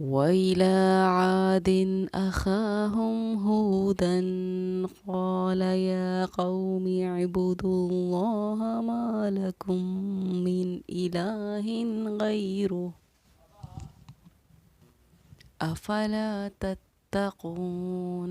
وإلى عاد أخاهم هودا قال يا قوم اعبدوا الله ما لكم من إله غيره أفلا تتقون।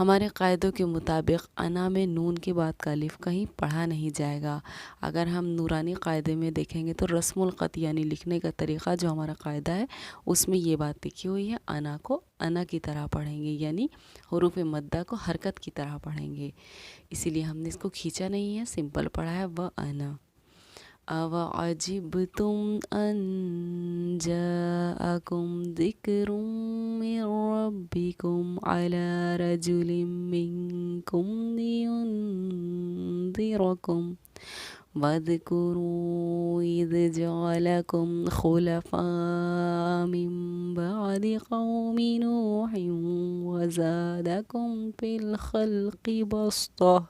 ہمارے قاعدوں کے مطابق انا میں نون کے بعد کا الف کہیں پڑھا نہیں جائے گا۔ اگر ہم نورانی قاعدے میں دیکھیں گے تو رسم الخط یعنی لکھنے کا طریقہ جو ہمارا قاعدہ ہے اس میں یہ بات لکھی ہوئی ہے، انا کو انا کی طرح پڑھیں گے، یعنی حروف مدہ کو حرکت کی طرح پڑھیں گے، اسی لیے ہم نے اس کو کھینچا نہیں ہے، سمپل پڑھا ہے وَأَنَا۔ أَوَعَجِبْتُمْ أَن جَاءَكُمْ ذِكْرٌ مِّن رَّبِّكُمْ عَلَىٰ رَجُلٍ مِّنكُمْ لِيُنذِرَكُمْ وَاذْكُرُوا إِذْ جَعَلَكُمْ خُلَفَاءَ مِن بَعْدِ قَوْمِ نُوحٍ وَزَادَكُمْ فِي الْخَلْقِ بَسْطَةً۔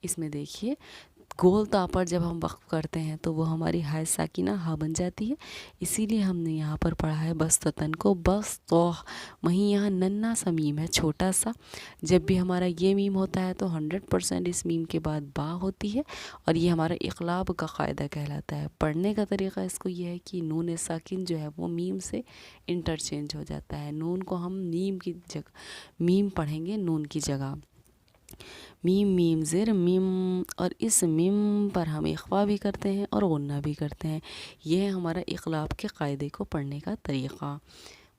اس میں دیکھیے گول تا پر جب ہم وقف کرتے ہیں تو وہ ہماری ہائے ساکنہ ہا بن جاتی ہے، اسی لیے ہم نے یہاں پر پڑھا ہے بسطتن کو بسطہ۔ وہیں یہاں ننھا سا میم ہے، چھوٹا سا، جب بھی ہمارا یہ میم ہوتا ہے تو 100% اس میم کے بعد با ہوتی ہے، اور یہ ہمارا اقلاب کا قاعدہ کہلاتا ہے۔ پڑھنے کا طریقہ اس کو یہ ہے کہ نون ساکن جو ہے وہ میم سے انٹرچینج ہو جاتا ہے، نون کو ہم نیم کی جگہ میم پڑھیں گے، نون کی جگہ میم میم زر میم، اور اس میم پر ہم اخفا بھی کرتے ہیں اور غنہ بھی کرتے ہیں۔ یہ ہے ہمارا اقلاب کے قاعدے کو پڑھنے کا طریقہ۔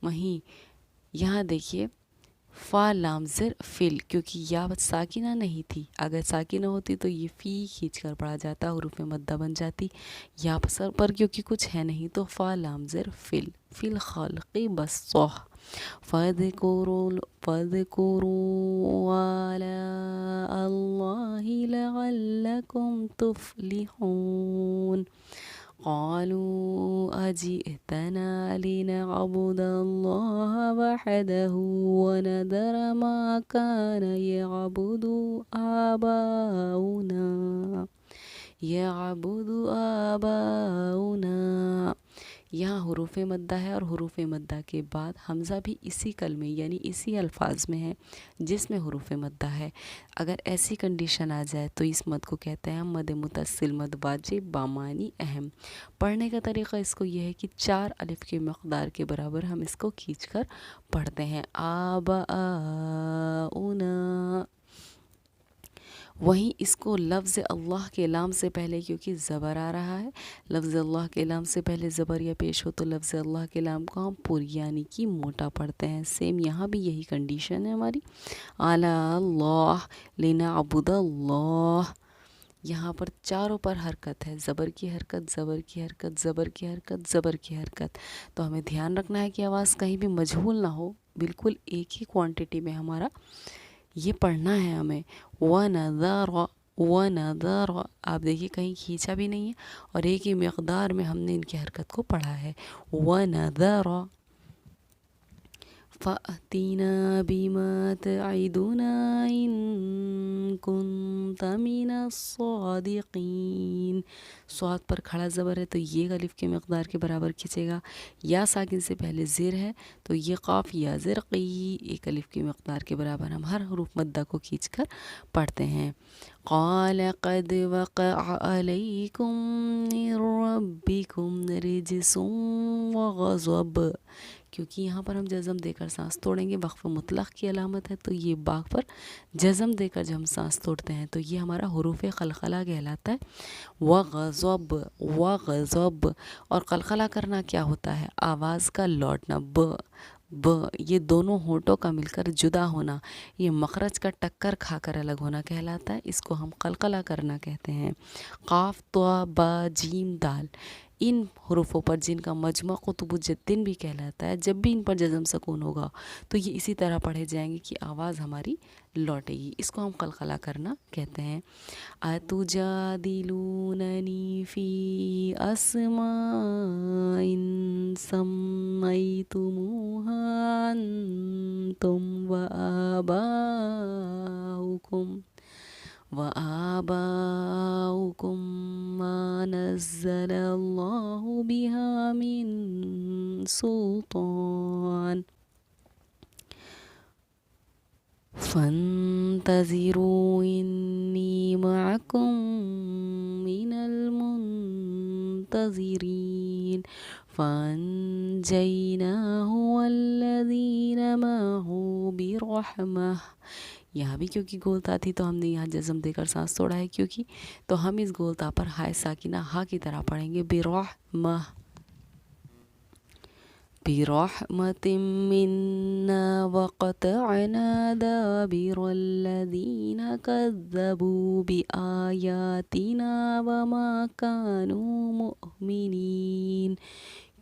وہیں یہاں دیکھیے فا لام زر فل، کیونکہ یا ساکنہ نہیں تھی، اگر ساکنہ ہوتی تو یہ فی کھینچ کر پڑھا جاتا، حروف مدہ بن جاتی، یا سر پر کیونکہ کچھ ہے نہیں تو فا لام زر فل، فی الخلق بسطہ، فَاذْكُرُوا آلَاءَ اللَّهِ لَعَلَّكُمْ تُفْلِحُونَ۔ قالوا أجئتنا لنعبد الله وحده ونذر ما كان يعبد آباؤنا۔ یہاں حروف مدہ ہے اور حروف مدہ کے بعد حمزہ بھی اسی کلمے یعنی اسی الفاظ میں ہے جس میں حروف مدہ ہے۔ اگر ایسی کنڈیشن آ جائے تو اس مد کو کہتے ہیں مد متصل، مد واجب بامانی اہم۔ پڑھنے کا طریقہ اس کو یہ ہے کہ 4 الف کے مقدار کے برابر ہم اس کو کھینچ کر پڑھتے ہیں، آباؤنا۔ وہیں اس کو لفظ اللہ کے لام سے پہلے کیونکہ زبر آ رہا ہے، لفظ اللہ کے لام سے پہلے زبر یا پیش ہو تو لفظ اللہ کے لام کو ہم پر یعنی کہ موٹا پڑھتے ہیں۔ سیم یہاں بھی یہی کنڈیشن ہے ہماری، اعلی اللہ لنعبد اللہ۔ یہاں پر چاروں پر حرکت ہے، زبر کی حرکت، زبر کی حرکت، زبر کی حرکت، زبر کی حرکت، تو ہمیں دھیان رکھنا ہے کہ آواز کہیں بھی مجہول نہ ہو، بالکل ایک ہی کوانٹٹی میں ہمارا یہ پڑھنا ہے ہمیں۔ وَنَذَرَ وَنَذَرَ، آپ دیکھیے کہیں کھینچا بھی نہیں ہے اور ایک ہی مقدار میں ہم نے ان کی حرکت کو پڑھا ہے، وَنَذَرَ فَأْتِنَا بِمَا تَعِدُنَا إِن كُنتَ مِنَ الصَّادِقِينَ۔ صاد پر کھڑا زبر ہے تو یہ الف کے مقدار کے برابر کھینچے گا، یا ساکن سے پہلے زیر ہے تو یہ قاف یا زرقی ایک الف کی مقدار کے برابر ہم ہر حروف مدہ کو کھینچ کر پڑھتے ہیں۔ قال قد وقع عليكم من ربكم رجس وغضب، کیونکہ یہاں پر ہم جزم دے کر سانس توڑیں گے، وقف مطلق کی علامت ہے تو یہ باغ پر جزم دے کر جب ہم سانس توڑتے ہیں تو یہ ہمارا حروف قلقلہ کہلاتا ہے۔ وغضب وغضب، اور قلقلہ کرنا کیا ہوتا ہے؟ آواز کا لوٹنا، ب ب، یہ دونوں ہونٹوں کا مل کر جدا ہونا، یہ مخرج کا ٹکر کھا کر الگ ہونا کہلاتا ہے، اس کو ہم قلقلہ کرنا کہتے ہیں۔ قاف طا با جیم دال، ان حروفوں پر جن کا مجمع قطب الجدین بھی کہلاتا ہے، جب بھی ان پر جزم سکون ہوگا تو یہ اسی طرح پڑھے جائیں گے کہ آواز ہماری لوٹے گی، اس کو ہم قلقلہ کرنا کہتے ہیں۔ أَتُجَادِلُونَنِي فِي أَسْمَاءٍ سَمَّيْتُمُوهَا أَنْتُمْ وَآبَاؤُكُمْ مَا نَزَّلَ اللَّهُ بِهَا مِن سُلْطَانٍ فَانْتَظِرُوا إِنِّي مَعَكُمْ مِنَ الْمُنْتَظِرِينَ۔ فَأَنْجَيْنَاهُ وَالَّذِينَ مَعَهُ بِرَحْمَةٍ. یہاں بھی کیونکہ گولتا تھی تو ہم نے یہاں جزم دے کر سانس توڑا ہے کیونکہ، تو ہم اس گولتا پر ہائے ساکنہ ہا کی طرح پڑھیں گے برحمہ. برحمة منا وقطعنا دابر الذين كذبوا بآياتنا وما كانوا مؤمنين.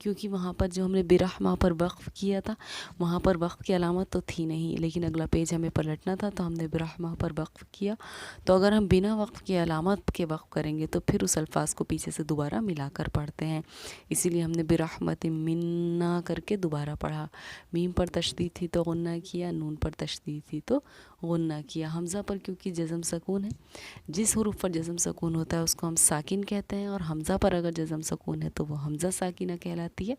کیونکہ وہاں پر جو ہم نے برحمہ پر وقف کیا تھا وہاں پر وقف کی علامت تو تھی نہیں، لیکن اگلا پیج ہمیں پلٹنا تھا تو ہم نے برحمہ پر وقف کیا. تو اگر ہم بنا وقف کی علامت کے وقف کریں گے تو پھر اس الفاظ کو پیچھے سے دوبارہ ملا کر پڑھتے ہیں، اسی لیے ہم نے برحمت منا کر کے دوبارہ پڑھا. میم پر تشدید تھی تو غنہ کیا، نون پر تشدید تھی تو غنہ کیا. حمزہ پر کیونکہ جزم سکون ہے، جس حروف پر جزم سکون ہوتا ہے اس کو ہم ساکن کہتے ہیں، اور حمزہ پر اگر جزم سکون ہے تو وہ حمزہ ساکنہ کہلاتی ہے،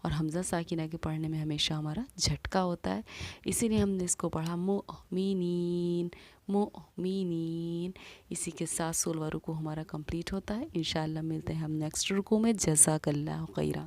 اور حمزہ ساکنہ کے پڑھنے میں ہمیشہ ہمارا جھٹکا ہوتا ہے، اسی لیے ہم نے اس کو پڑھا مؤمنین مؤمنین. اسی کے ساتھ 16واں رکوع ہمارا کمپلیٹ ہوتا ہے. انشاءاللہ ملتے ہیں ہم نیکسٹ رکوع میں. جزاک اللہ خیرہ.